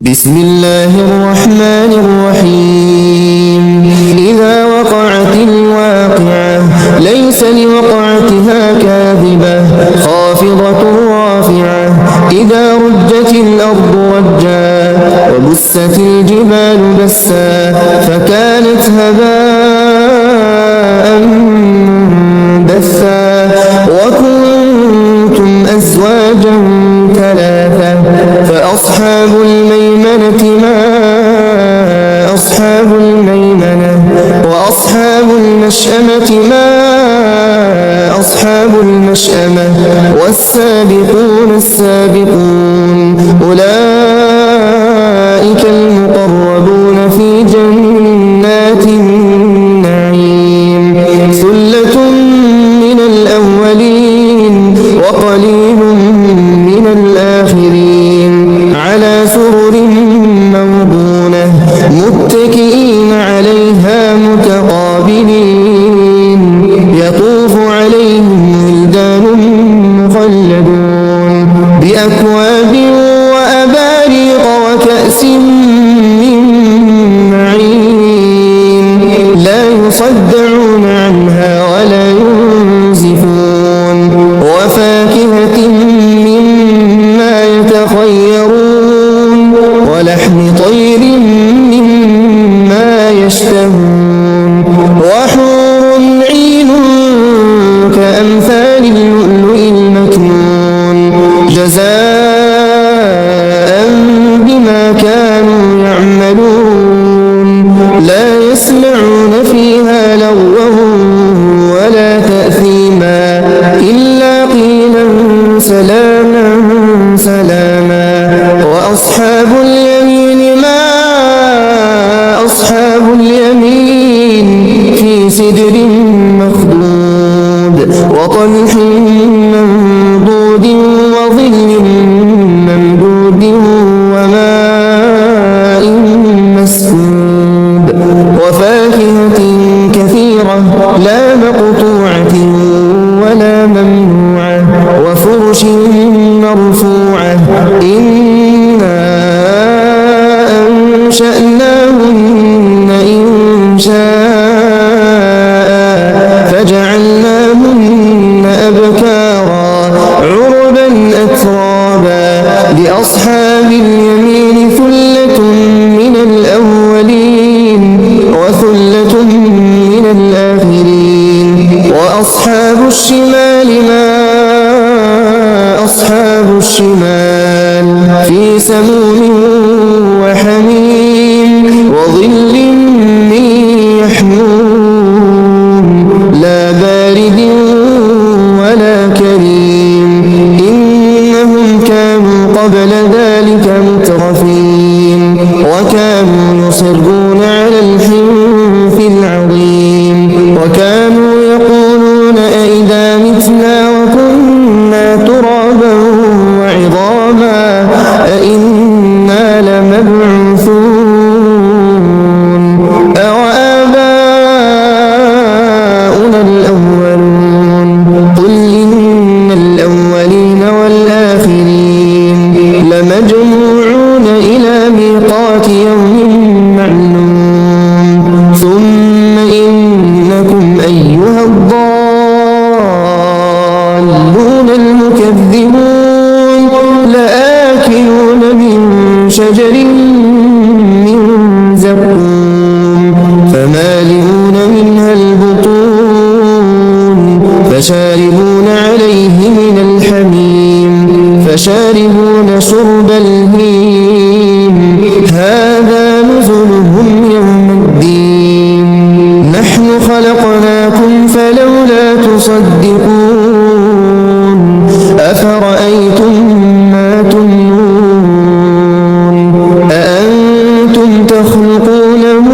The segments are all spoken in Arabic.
بسم الله الرحمن الرحيم إذا وقعت الواقعة ليس لوقعتها كاذبة خافضة رافعة إذا رجت الأرض رجا وبست الجبال بسا فكانت هباء منبثا وكنتم أزواجا ثلاثة فأصحاب الميمنة ما أصحاب الميمنة وأصحاب المشأمة ما أصحاب المشأمة والسابقون السابقون أولئك المقربون في جنات النعيم ثلة من الأولين وقليل من الآخرين على سرر موضونة متكئين عليها متقابلين يطوف عليهم ولدان مخلدون بأكواب وأباريق وكأس من معين لا يصدعون عنها ولا ينزفون وفاكهة مما يتخيرون ولحم طير مما يشتهون وحور عين كأمثال اللؤلؤ المكنون جزاء بما كانوا يعملون لا يسمعون فيها لغوا ولا تأثيما إلا قيلا سلاما سلاما وأصحاب اليمين ما أصحاب اليمين في سدر مخضود وطلح منضود وظل ممدود وماء مسكوب وفاكهة كثيرة لا مقطوعة ولا ممنوعة وفرش مرفوعة إنا أنشأناهن إنشاء فجعلناهن أبكارا عربا أترابا لأصحاب اليمين ثلة من الأولين وثلة من الآخرين وأصحاب الشمال ما أصحاب الشمال في سموم وحميم وظل من يحموم لا بارد ولا كريم إنهم كانوا قبل ذلك مترفين وكانوا يصرون على الحنث العظيم وكانوا يقولون أئذا متنا وكنا ترابا وعظاما أئنا لمبعوثون أوآباؤنا الأولون قل إن الأولين والآخرين لمجموعون إلى ميقات يوم معلوم ثم إنكم أيها الضالون المكذبون لآكلون من شجر من زقوم فمالئون منها البطون فشاربون عليه من الحميم فشاربون شرب الهيم هذا نزلهم يوم الدين نحن خلقناكم فلولا تصدقون أفرأيتم ما تمنون أأنتم تخلقونه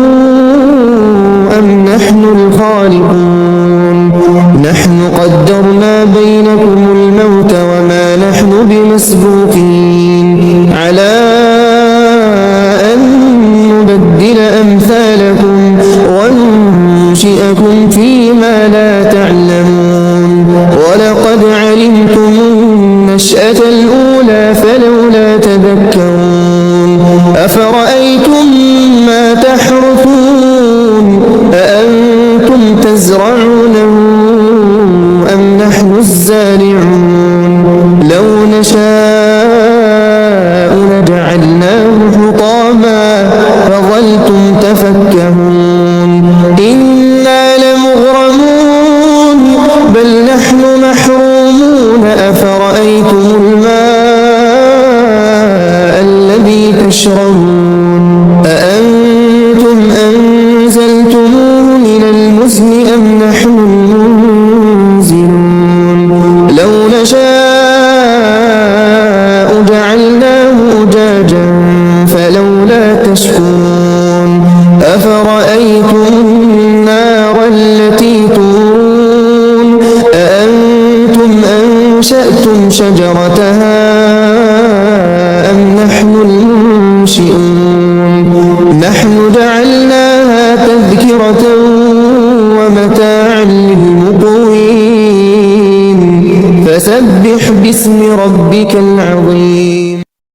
أم نحن الخالقون نحن قدرنا بينكم الموت وما نحن بمسبوقين على أفرأيتم ما تحرثون أأنتم تزرعونه أم نحن الزارعون لو نشاء لجعلناه حطاما فظلتم تفكهون إنا لمغرمون بل نحن محرومون أفرأيتم الماء الذي تشربون أأنتم أنزلتموه من المزن أم نحن المنزلون لو نشاء جعلناه أجاجا فلولا تشكرون أفرأيتم النار التي تورون أأنتم أنشأتم شجرتها أم نحن المنشئون نحن جعلناها تذكرة ومتاعا للمقوين فسبح باسم ربك العظيم.